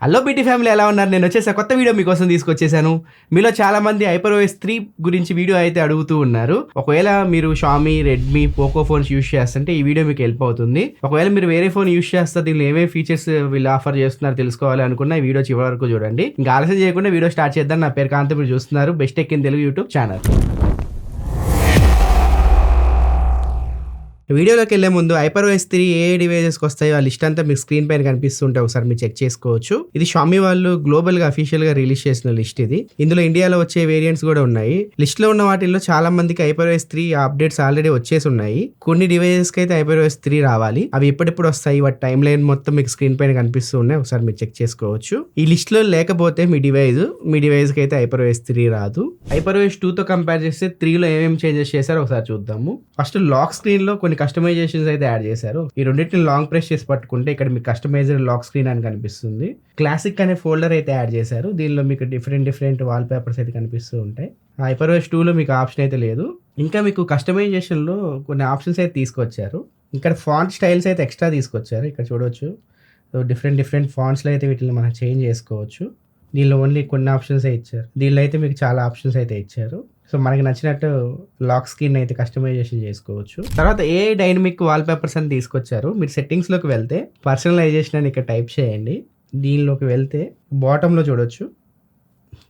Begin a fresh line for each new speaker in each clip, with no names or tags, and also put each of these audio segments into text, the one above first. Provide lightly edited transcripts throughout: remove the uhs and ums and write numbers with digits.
Hello BT family, ఎలా ఉన్నారు? నేను వచ్చేసా కొత్త వీడియో మీకోసం తీసుకొచ్చేసాను. మీలో చాలా మంది HyperOS 3 గురించి వీడియో అయితే అడుగుతూ ఉన్నారు. ఒకవేళ మీరు Xiaomi, Redmi, Poco phones use చేస్తుంటే ఈ వీడియో మీకు హెల్ప్ అవుతుంది. ఒకవేళ మీరు వేరే ఫోన్ యూస్ చేస్తే దీనిలో ఏమేమి ఫీచర్స్ వీళ్ళు ఆఫర్ చేస్తున్నారు తెలుసుకోవాలి అనుకున్న ఈ వీడియో చివరి వరకు చూడండి. ఇంకా ఆలస్యం చేయకుండా వీడియో స్టార్ట్ చేద్దాం. నా పేరు కాంతి, మీరు చూస్తున్నారు best tech in Telugu YouTube channel. వీడియోలోకి వెళ్ళే ముందు HyperOS 3 ఏ డివైజెస్కి వస్తాయో ఆ లిస్ట్ అంతా మీకు స్క్రీన్ పైన కనిపిస్తుంటే ఒకసారి మీరు చెక్ చేసుకోవచ్చు. ఇది షామీ వాళ్ళు గ్లోబల్ గా అఫీషియల్ గా రిలీజ్ చేసిన లిస్ట్ ఇది. ఇందులో ఇండియాలో వచ్చే వేరియంట్స్ కూడా ఉన్నాయి. లిస్ట్ లో ఉన్న వాటిల్లో చాలా మందికి HyperOS 3 అప్డేట్స్ ఆల్రెడీ వచ్చేసి ఉన్నాయి. కొన్ని డివైజెస్ కి అయితే HyperOS 3 రావాలి. అవి ఎప్పుడెప్పుడు వస్తాయి, వాటి టైం లైన్ మొత్తం మీకు స్క్రీన్ పైన కనిపిస్తూ ఉన్నాయి. ఒకసారి మీరు చెక్ చేసుకోవచ్చు. ఈ లిస్ట్ లో లేకపోతే మీ డివైస్ కి అయితే HyperOS 3 రాదు. HyperOS 2 తో కంపేర్ చేస్తే 3 లో ఏమేమి చేంజెస్ చేశారో ఒకసారి చూద్దాము. ఫస్ట్ లాక్ స్క్రీన్ లో కొన్ని కస్టమైజేషన్స్ అయితే యాడ్ చేశారు. ఈ రెండింటిని లాంగ్ ప్రెస్ చేసి పట్టుకుంటే ఇక్కడ మీకు కస్టమైజ్డ్ లాక్ స్క్రీన్ అని కనిపిస్తుంది. క్లాసిక్ అనే ఫోల్డర్ అయితే యాడ్ చేశారు. దీనిలో మీకు డిఫరెంట్ వాల్ పేపర్స్ అయితే కనిపిస్తూ ఉంటాయి. HyperOS 2 లో మీకు ఆప్షన్ అయితే లేదు. ఇంకా మీకు కస్టమైజేషన్ లో కొన్ని ఆప్షన్స్ అయితే తీసుకొచ్చారు. ఇక్కడ ఫాంట్ స్టైల్స్ అయితే ఎక్స్ట్రా తీసుకొచ్చారు. ఇక్కడ చూడవచ్చు డిఫరెంట్ ఫాంట్స్లో అయితే వీటిని మనం చేంజ్ చేసుకోవచ్చు. దీనిలో ఓన్లీ కొన్ని ఆప్షన్స్ ఇచ్చారు. దీనిలో అయితే మీకు చాలా ఆప్షన్స్ అయితే ఇచ్చారు. సో మనకి నచ్చినట్టు లాక్ స్క్రీన్ అయితే కస్టమైజేషన్ చేసుకోవచ్చు. తర్వాత ఏ డైనమిక్ వాల్ పేపర్స్ అని తీసుకొచ్చారు. మీరు సెట్టింగ్స్లోకి వెళ్తే పర్సనలైజేషన్ అని ఇక్కడ టైప్ చేయండి. దీనిలోకి వెళ్తే బాటంలో చూడొచ్చు,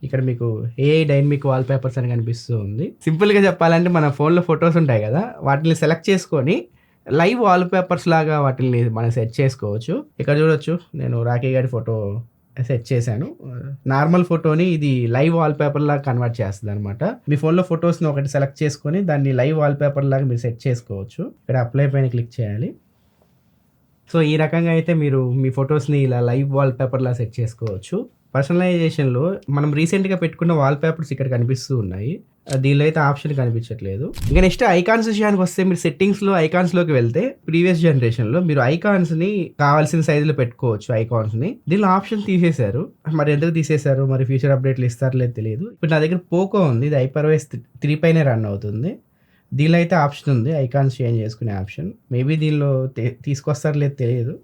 ఇక్కడ మీకు ఏ డైనమిక్ వాల్ పేపర్స్ అని కనిపిస్తూ ఉంది. సింపుల్గా చెప్పాలంటే మన ఫోన్లో ఫొటోస్ ఉంటాయి కదా, వాటిని సెలెక్ట్ చేసుకొని లైవ్ వాల్ పేపర్స్ లాగా వాటిని మనం సెట్ చేసుకోవచ్చు. ఇక్కడ చూడొచ్చు, నేను రాఖీ గారి ఫోటో సెట్ చేశాను. నార్మల్ ఫోటోని ఇది లైవ్ వాల్ పేపర్ లాగా కన్వర్ట్ చేస్తుంది అనమాట. మీ ఫోన్లో ఫొటోస్ని ఒకటి సెలెక్ట్ చేసుకొని దాన్ని లైవ్ వాల్ పేపర్ లాగా మీరు సెట్ చేసుకోవచ్చు. ఇక్కడ అప్లై పైన క్లిక్ చేయాలి. సో ఈ రకంగా అయితే మీరు మీ ఫొటోస్ని ఇలా లైవ్ వాల్ పేపర్ లాగా సెట్ చేసుకోవచ్చు. పర్సనలైజేషన్లో మనం రీసెంట్గా పెట్టుకున్న వాల్ పేపర్స్ ఇక్కడ కనిపిస్తూ ఉన్నాయి. దీనిలో అయితే ఆప్షన్ కనిపించట్లేదు. ఇంకా నెక్స్ట్ ఐకాన్స్ విషయానికి వస్తే, మీరు సెట్టింగ్స్లో ఐకాన్స్లోకి వెళ్తే ప్రీవియస్ జనరేషన్లో మీరు ఐకాన్స్ని కావాల్సిన సైజులో పెట్టుకోవచ్చు. ఐకాన్స్ని దీనిలో ఆప్షన్ తీసేశారు. మరి ఎందుకు తీసేశారు, మరి ఫ్యూచర్ అప్డేట్లు ఇస్తారో లేదు తెలియదు. ఇప్పుడు నా దగ్గర పోకో ఉంది, ఇది HyperOS 3 పైనే రన్ అవుతుంది. దీనిలో అయితే ఆప్షన్ ఉంది ఐకాన్స్ చేంజ్ చేసుకునే ఆప్షన్. మేబీ దీనిలో తీసుకొస్తారో లేదు తెలియదు.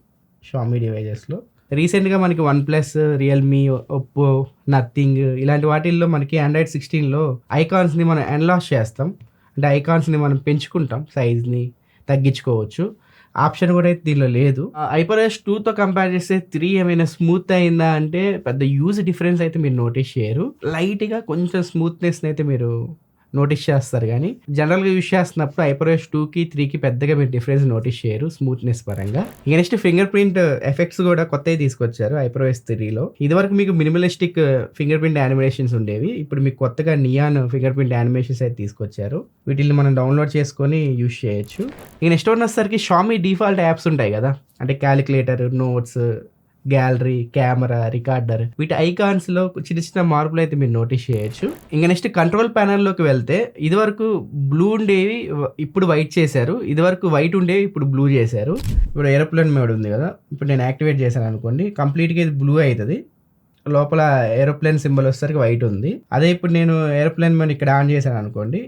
షామీ డివైజెస్లో రీసెంట్గా మనకి OnePlus, రియల్మీ, ఒప్పో, నథింగ్ ఇలాంటి వాటిల్లో మనకి Android 16లో ఐకాన్స్ని మనం ఎన్లాస్ చేస్తాం. అంటే ఐకాన్స్ని మనం పెంచుకుంటాం, సైజ్ని తగ్గించుకోవచ్చు. ఆప్షన్ కూడా అయితే దీనిలో లేదు. HyperOS 2తో కంపేర్ చేస్తే 3 ఏమైనా స్మూత్ అయిందా అంటే పెద్ద యూజ్ డిఫరెన్స్ అయితే మీరు నోటీస్ చేయరు. లైట్గా కొంచెం స్మూత్నెస్ని అయితే మీరు నోటీస్ చేస్తారు, కానీ జనరల్గా యూస్ చేస్తున్నప్పుడు HyperOS 2కి 3కి పెద్దగా మీరు డిఫరెన్స్ నోటీస్ చేయరు స్మూత్నెస్ పరంగా. ఇక నెక్స్ట్ ఫింగర్ ప్రింట్ ఎఫెక్ట్స్ కూడా కొత్తవి తీసుకొచ్చారు HyperOS 3లో. ఇదివరకు మీకు మినిమలిస్టిక్ ఫింగర్ ప్రింట్ యానిమేషన్స్ ఉండేవి. ఇప్పుడు మీకు కొత్తగా నియాన్ ఫింగర్ ప్రింట్ యానిమేషన్స్ అయితే తీసుకొచ్చారు. వీటిని మనం డౌన్లోడ్ చేసుకొని యూస్ చేయొచ్చు. ఇక నెక్స్ట్ వచ్చేసరికి షామీ డిఫాల్ట్ యాప్స్ ఉంటాయి కదా, అంటే calculator, notes, gallery, camera, recorder, వీటి ఐకాన్స్ లో చిన్న మార్పులు అయితే మీరు నోటీస్ చేయొచ్చు. ఇంకా నెక్స్ట్ కంట్రోల్ ప్యానల్ లోకి వెళ్తే, ఇదివరకు బ్లూ ఉండేవి ఇప్పుడు వైట్ చేశారు. ఇదివరకు వైట్ ఉండేవి ఇప్పుడు బ్లూ చేశారు. ఇప్పుడు ఏరోప్లేన్ మోడ్ ఉంది కదా, ఇప్పుడు నేను యాక్టివేట్ చేశాను అనుకోండి, కంప్లీట్గా ఇది బ్లూ అవుతుంది. లోపల ఏరోప్లేన్ సింబల్ వచ్చేసరికి వైట్ ఉంది. అదే ఇప్పుడు నేను ఏరోప్లేన్ మోడ్ ఇక్కడ ఆన్ చేశాను అనుకోండి,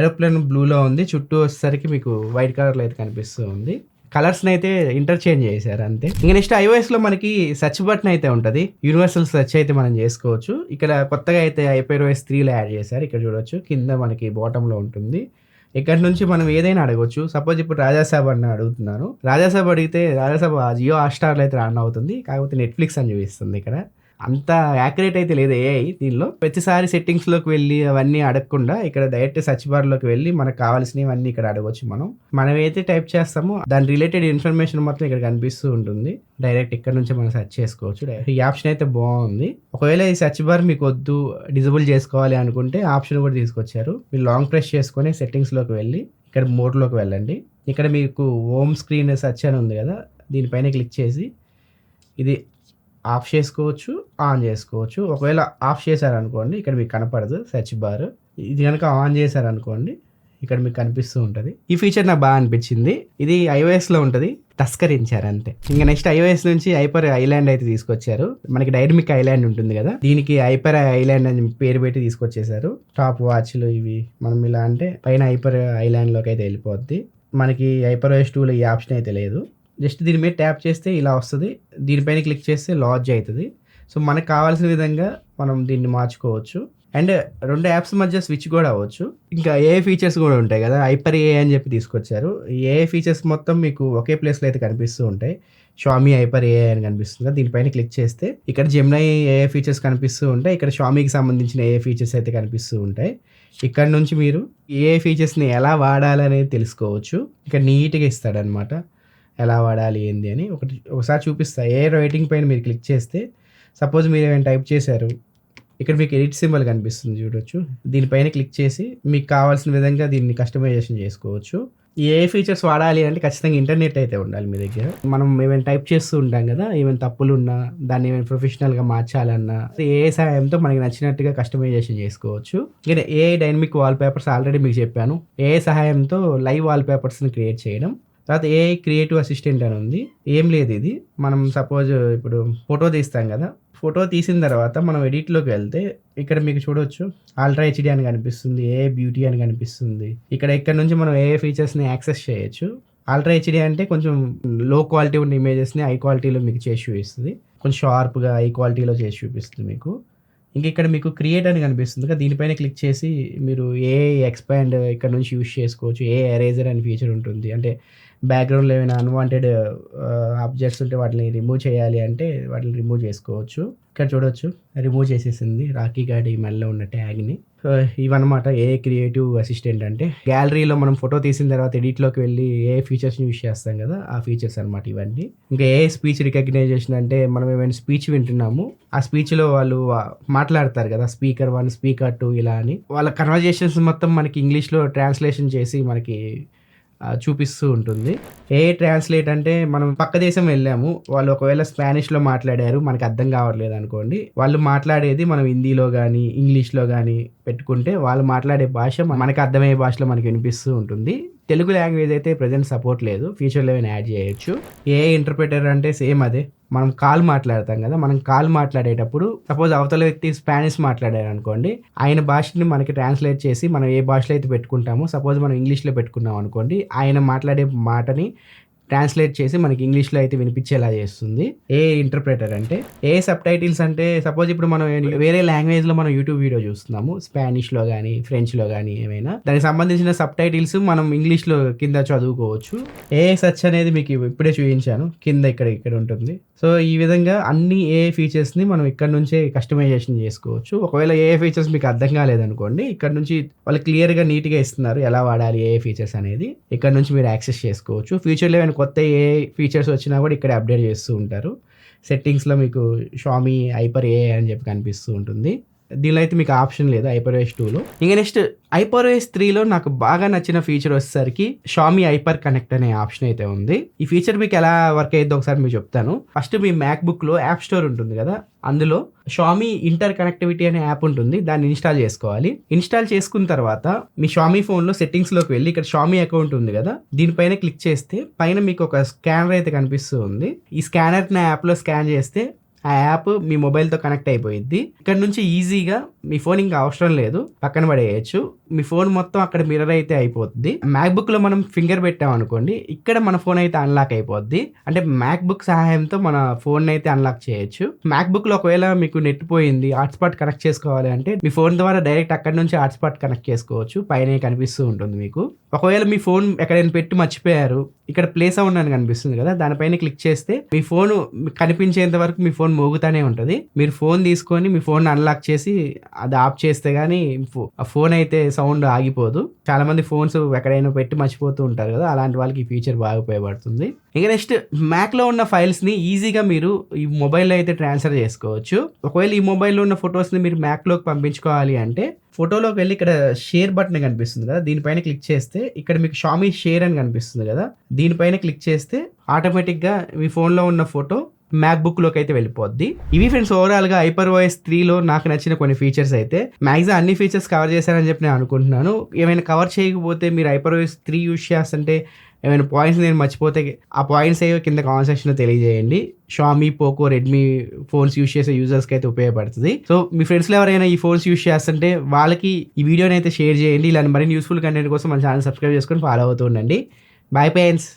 ఏరోప్లేన్ బ్లూలో ఉంది, చుట్టూ వచ్చేసరికి మీకు వైట్ కలర్లో అయితే కనిపిస్తూ ఉంది. కలర్స్ని అయితే ఇంటర్చేంజ్ చేశారు అంతే. ఇంకా నెక్స్ట్ iOSలో మనకి సెర్చ్ బటన్ అయితే ఉంటుంది. యూనివర్సల్ సెర్చ్ అయితే మనం చేసుకోవచ్చు. ఇక్కడ కొత్తగా అయితే HyperOS 3లో యాడ్ చేశారు. ఇక్కడ చూడొచ్చు, కింద మనకి బాటంలో ఉంటుంది. ఇక్కడ నుంచి మనం ఏదైనా అడగవచ్చు. సపోజ్ ఇప్పుడు రాజాసాబ్ అని అడుగుతున్నాను. రాజాసాబ్ అడిగితే రాజాసాబ్ జియో హాట్‌స్టార్లో అయితే రన్ అవుతుంది, కాకపోతే నెట్ఫ్లిక్స్ అని చూపిస్తుంది. ఇక్కడ అంత యాక్యురేట్ అయితే లేదు AI దీనిలో. ప్రతిసారి సెట్టింగ్స్లోకి వెళ్ళి అవన్నీ అడగకుండా ఇక్కడ డైరెక్ట్ సెర్చ్ బార్లోకి వెళ్ళి మనకు కావాల్సినవన్నీ ఇక్కడ అడగవచ్చు. మనం ఏదైతే టైప్ చేస్తామో దాని రిలేటెడ్ ఇన్ఫర్మేషన్ మొత్తం ఇక్కడ కనిపిస్తూ ఉంటుంది. డైరెక్ట్ ఇక్కడ నుంచి మనం సెర్చ్ చేసుకోవచ్చు. ఈ ఆప్షన్ అయితే బాగుంది. ఒకవేళ ఈ సెర్చ్ బార్ మీకు వద్దు, డిజబుల్ చేసుకోవాలి అనుకుంటే ఆప్షన్ కూడా తీసుకొచ్చారు. మీరు లాంగ్ ప్రెస్ చేసుకొని సెట్టింగ్స్లోకి వెళ్ళి ఇక్కడ మోడ్లోకి వెళ్ళండి. ఇక్కడ మీకు హోమ్ స్క్రీన్ సెర్చ్ అని ఉంది కదా, దీనిపైన క్లిక్ చేసి ఇది ఆఫ్ చేసుకోవచ్చు, ఆన్ చేసుకోవచ్చు. ఒకవేళ ఆఫ్ చేశారనుకోండి ఇక్కడ మీకు కనపడదు సెర్చ్ బార్. ఇది కనుక ఆన్ చేశారనుకోండి ఇక్కడ మీకు కనిపిస్తూ ఉంటుంది. ఈ ఫీచర్ నాకు బాగా అనిపించింది. ఇది iOSలో ఉంటుంది, తస్కరించారు అంతే. ఇంకా నెక్స్ట్ iOS నుంచి హైపర్ ఐలాండ్ అయితే తీసుకొచ్చారు. మనకి డైనమిక్ ఐలాండ్ ఉంటుంది కదా, దీనికి హైపర్ ఐలాండ్ అని పేరు పెట్టి తీసుకొచ్చేసారు. టాప్ వాచ్లు ఇవి మనం ఇలా అంటే పైన హైపర్ ఐలాండ్లోకి అయితే వెళ్ళిపోద్ది. మనకి HyperOS 2లో ఈ ఆప్షన్ అయితే లేదు. జస్ట్ దీని మీద ట్యాప్ చేస్తే ఇలా వస్తుంది. దీనిపైన క్లిక్ చేస్తే లాడ్జ్ అవుతుంది. సో మనకు కావాల్సిన విధంగా మనం దీన్ని మార్చుకోవచ్చు. అండ్ 2 యాప్స్ మధ్య స్విచ్ కూడా అవ్వచ్చు. ఇంకా ఏఐ ఫీచర్స్ కూడా ఉంటాయి కదా, హైపర్ ఏఐ అని చెప్పి తీసుకొచ్చారు. ఈ ఏఐ ఫీచర్స్ మొత్తం మీకు ఒకే ప్లేస్లో అయితే కనిపిస్తూ ఉంటాయి. షామీ హైపర్ ఏఐ అని కనిపిస్తుంది కదా, దీనిపైన క్లిక్ చేస్తే ఇక్కడ జెమినై ఏఐ ఫీచర్స్ కనిపిస్తూ ఉంటాయి. ఇక్కడ షామీకి సంబంధించిన ఏఐ ఫీచర్స్ అయితే కనిపిస్తూ ఉంటాయి. ఇక్కడ నుంచి మీరు ఏఐ ఫీచర్స్ని ఎలా వాడాలనేది తెలుసుకోవచ్చు. ఇక్కడ నీట్గా ఇస్తాడనమాట ఎలా వాడాలి ఏంది అని. ఒకసారి చూపిస్తా. ఏఐ రైటింగ్ పైన మీరు క్లిక్ చేస్తే సపోజ్ మీరు ఏమైనా టైప్ చేశారు, ఇక్కడ మీకు ఎడిట్ సింబల్ కనిపిస్తుంది చూడొచ్చు. దీనిపైన క్లిక్ చేసి మీకు కావాల్సిన విధంగా దీన్ని కస్టమైజేషన్ చేసుకోవచ్చు. ఏ ఫీచర్స్ వాడాలి అంటే ఖచ్చితంగా ఇంటర్నెట్ అయితే ఉండాలి మీ దగ్గర. మనం ఏమైనా టైప్ చేస్తూ ఉంటాం కదా, ఏమైనా తప్పులున్నా దాన్ని ఏమైనా ప్రొఫెషనల్గా మార్చాలన్నా ఏ సహాయంతో మనకి నచ్చినట్టుగా కస్టమైజేషన్ చేసుకోవచ్చు. ఇంకా a dynamic wall papers already మీకు చెప్పాను. ఏ సహాయంతో లైవ్ వాల్ పేపర్స్ని క్రియేట్ చేయడం. తర్వాత ఏ క్రియేటివ్ అసిస్టెంట్ అని ఉంది. ఏం లేదు, ఇది మనం సపోజ్ ఇప్పుడు ఫోటో తీస్తాం కదా, ఫోటో తీసిన తర్వాత మనం ఎడిట్లోకి వెళ్తే ఇక్కడ మీకు చూడొచ్చు అల్ట్రా హెచ్డి అని కనిపిస్తుంది, ఏ బ్యూటీ అని కనిపిస్తుంది. ఇక్కడ నుంచి మనం ఏ ఫీచర్స్ని యాక్సెస్ చేయొచ్చు. అల్ట్రా హెచ్డి అంటే కొంచెం లో క్వాలిటీ ఉన్న ఇమేజెస్ని హై క్వాలిటీలో మీకు చేసి చూపిస్తుంది, కొంచెం షార్ప్గా హై క్వాలిటీలో చేసి చూపిస్తుంది మీకు. ఇక్కడ మీకు క్రియేట్ అని కనిపిస్తుంది కదా, దీనిపైన క్లిక్ చేసి మీరు ఏ ఎక్స్పాండ్ ఇక్కడ నుంచి యూజ్ చేసుకోవచ్చు. ఏ ఎరేజర్ అని ఫీచర్ ఉంటుంది, అంటే బ్యాక్గ్రౌండ్లో ఏమైనా అన్వాంటెడ్ ఆబ్జెక్ట్స్ ఉంటే వాటిని రిమూవ్ చేయాలి అంటే వాటిని రిమూవ్ చేసుకోవచ్చు. ఇక్కడ చూడొచ్చు రిమూవ్ చేసేసింది రాఖీ గాడి మెడలో ఉన్న ట్యాగ్ని. సో ఇవన్నమాట ఏ క్రియేటివ్ అసిస్టెంట్ అంటే. గ్యాలరీలో మనం ఫోటో తీసిన తర్వాత ఎడిట్లోకి వెళ్ళి ఏ ఫీచర్స్ని యూజ్ చేస్తాం కదా, ఆ ఫీచర్స్ అనమాట ఇవన్నీ. ఇంకా ఏ స్పీచ్ రికగ్నైజేషన్ అంటే మనం ఏమైనా స్పీచ్ వింటున్నాము, ఆ స్పీచ్లో వాళ్ళు మాట్లాడతారు కదా, స్పీకర్ 1 స్పీకర్ 2 ఇలా అని, వాళ్ళ కన్వర్జేషన్స్ మొత్తం మనకి ఇంగ్లీష్లో ట్రాన్స్లేషన్ చేసి మనకి చూపిస్తూ ఉంటుంది. ఏ ట్రాన్స్లేట్ అంటే మనం పక్క దేశం వెళ్ళాము, వాళ్ళు ఒకవేళ స్పానిష్లో మాట్లాడారు, మనకు అర్థం కావట్లేదు అనుకోండి, వాళ్ళు మాట్లాడేది మనం హిందీలో కానీ ఇంగ్లీష్లో కానీ పెట్టుకుంటే వాళ్ళు మాట్లాడే భాష మనకు అర్థమయ్యే భాషలో మనకి వినిపిస్తూ ఉంటుంది. తెలుగు లాంగ్వేజ్ అయితే ప్రజెంట్ సపోర్ట్ లేదు, ఫ్యూచర్లో ఏమైనా యాడ్ చేయొచ్చు. ఏ ఇంటర్ప్రిటర్ అంటే సేమ్ అదే, మనం కాల్ మాట్లాడతాం కదా, మనం కాల్ మాట్లాడేటప్పుడు సపోజ్ అవతల వ్యక్తి స్పానిష్ మాట్లాడారు అనుకోండి, ఆయన భాషని మనకి ట్రాన్స్లేట్ చేసి మనం ఏ భాషలో అయితే పెట్టుకుంటామో, సపోజ్ మనం ఇంగ్లీష్లో పెట్టుకున్నాం అనుకోండి, ఆయన మాట్లాడే మాటని ట్రాన్స్లేట్ చేసి మనకి ఇంగ్లీష్లో అయితే వినిపించేలా చేస్తుంది ఏ ఇంటర్ప్రెటర్ అంటే. ఏ సబ్ టైటిల్స్ అంటే సపోజ్ ఇప్పుడు మనం వేరే లాంగ్వేజ్లో మనం యూట్యూబ్ వీడియో చూస్తున్నాము, స్పానిష్లో కానీ ఫ్రెంచ్లో కానీ ఏమైనా, దానికి సంబంధించిన సబ్ టైటిల్స్ మనం ఇంగ్లీష్లో కింద చదువుకోవచ్చు. ఏ సర్చ్ అనేది మీకు ఇప్పుడే చూపించాను, కింద ఇక్కడ ఉంటుంది. సో ఈ విధంగా అన్ని ఏ ఫీచర్స్ని మనం ఇక్కడ నుంచే కస్టమైజేషన్ చేసుకోవచ్చు. ఒకవేళ ఏ ఫీచర్స్ మీకు అర్థం కాలేదనుకోండి, ఇక్కడ నుంచి వాళ్ళు క్లియర్గా నీట్గా ఇస్తున్నారు ఎలా వాడాలి ఏ ఫీచర్స్ అనేది, ఇక్కడ నుంచి మీరు యాక్సెస్ చేసుకోవచ్చు. ఫ్యూచర్లో ఏమైనా కొత్త ఏ ఫీచర్స్ వచ్చినా కూడా ఇక్కడ అప్డేట్ చేస్తూ ఉంటారు. సెట్టింగ్స్లో మీకు షామీ హైపర్ ఏఐ అని చెప్పి కనిపిస్తూ ఉంటుంది. దీనిలో అయితే మీకు ఆప్షన్ లేదు HyperOS 2లో. ఇంకా నెక్స్ట్ HyperOS 3లో నాకు బాగా నచ్చిన ఫీచర్ వచ్చేసరికి షామీ హైపర్ కనెక్ట్ అనే ఆప్షన్ అయితే ఉంది. ఈ ఫీచర్ మీకు ఎలా వర్క్ అయ్యిద్దో ఒకసారి మీకు చెప్తాను. ఫస్ట్ మీ మ్యాక్బుక్లో యాప్ స్టోర్ ఉంటుంది కదా, అందులో షామీ ఇంటర్ కనెక్టివిటీ అనే యాప్ ఉంటుంది, దాన్ని ఇన్స్టాల్ చేసుకోవాలి. ఇన్స్టాల్ చేసుకున్న తర్వాత మీ షామీ ఫోన్లో సెట్టింగ్స్లోకి వెళ్ళి ఇక్కడ షామీ అకౌంట్ ఉంది కదా, దీనిపైన క్లిక్ చేస్తే పైన మీకు ఒక స్కానర్ అయితే కనిపిస్తూ ఉంది. ఈ స్కానర్ నా యాప్లో స్కాన్ చేస్తే ఆ యాప్ మీ మొబైల్తో కనెక్ట్ అయిపోయింది. ఇక్కడ నుంచి ఈజీగా మీ ఫోన్ ఇంకా అవసరం లేదు, పక్కన పడేయచ్చు. మీ ఫోన్ మొత్తం అక్కడ మిర్రర్ అయితే అయిపోతుంది. మ్యాక్బుక్లో మనం ఫింగర్ పెట్టాం అనుకోండి, ఇక్కడ మన ఫోన్ అయితే అన్లాక్ అయిపోద్ది. అంటే మ్యాక్బుక్ సహాయంతో మన ఫోన్ అయితే అన్లాక్ చేయొచ్చు. మ్యాక్బుక్లో ఒకవేళ మీకు నెట్ పోయింది, హాట్స్పాట్ కనెక్ట్ చేసుకోవాలి అంటే మీ ఫోన్ ద్వారా డైరెక్ట్ అక్కడ నుంచి హాట్స్పాట్ కనెక్ట్ చేసుకోవచ్చు. పైన కనిపిస్తూ ఉంటుంది మీకు. ఒకవేళ మీ ఫోన్ ఎక్కడైనా పెట్టి మర్చిపోయారు, ఇక్కడ ప్లే సౌండ్ అని కనిపిస్తుంది కదా, దానిపైన క్లిక్ చేస్తే మీ ఫోన్ కనిపించేంత వరకు మీ ఫోన్ మోగుతానే ఉంటుంది. మీరు ఫోన్ తీసుకొని మీ ఫోన్ అన్లాక్ చేసి అది ఆఫ్ చేస్తే గానీ ఆ ఫోన్ అయితే సౌండ్ ఆగిపోదు. చాలా మంది ఫోన్స్ ఎక్కడైనా పెట్టి మర్చిపోతూ ఉంటారు కదా, అలాంటి వాళ్ళకి ఈ ఫీచర్ బాగా ఉపయోగపడుతుంది. ఇంకా నెక్స్ట్ మ్యాక్లో ఉన్న ఫైల్స్ని ఈజీగా మీరు ఈ మొబైల్లో అయితే ట్రాన్స్ఫర్ చేసుకోవచ్చు. ఒకవేళ ఈ మొబైల్లో ఉన్న ఫొటోస్ని మీరు మ్యాక్లోకి పంపించుకోవాలి అంటే ఫోటోలోకి వెళ్ళి ఇక్కడ షేర్ బటన్ కనిపిస్తుంది కదా, దీనిపైన క్లిక్ చేస్తే ఇక్కడ మీకు షామీ షేర్ అని కనిపిస్తుంది కదా, దీనిపైన క్లిక్ చేస్తే ఆటోమేటిక్గా మీ ఫోన్లో ఉన్న ఫోటో మ్యాక్బుక్లోకి అయితే వెళ్ళిపోద్ది. ఇవి ఫ్రెండ్స్ ఓవరాల్గా HyperOS 3లో నాకు నచ్చిన కొన్ని ఫీచర్స్ అయితే. మ్యాక్సిమం అన్ని ఫీచర్స్ కవర్ చేశారని చెప్పి నేను అనుకుంటున్నాను. ఏమైనా కవర్ చేయకపోతే మీరు HyperOS 3 యూజ్ చేస్తుంటే ఏమైనా పాయింట్స్ నేను మర్చిపోతే ఆ పాయింట్స్ ఏవో కింద కామెంట్ సెక్షన్లో తెలియజేయండి. Xiaomi, Poco, Redmi phones use చేసే యూజర్స్కి అయితే ఉపయోగపడుతుంది. సో మీ ఫ్రెండ్స్లో ఎవరైనా ఈ ఫోన్స్ యూజ్ చేస్తుంటే వాళ్ళకి ఈ వీడియోని అయితే షేర్ చేయండి. ఇలాంటి మరిన్ని యూస్ఫుల్ కంటెంట్ కోసం మన ఛానల్ సబ్స్క్రైబ్ చేసుకొని ఫాలో అవుతూ ఉండండి. Bye friends.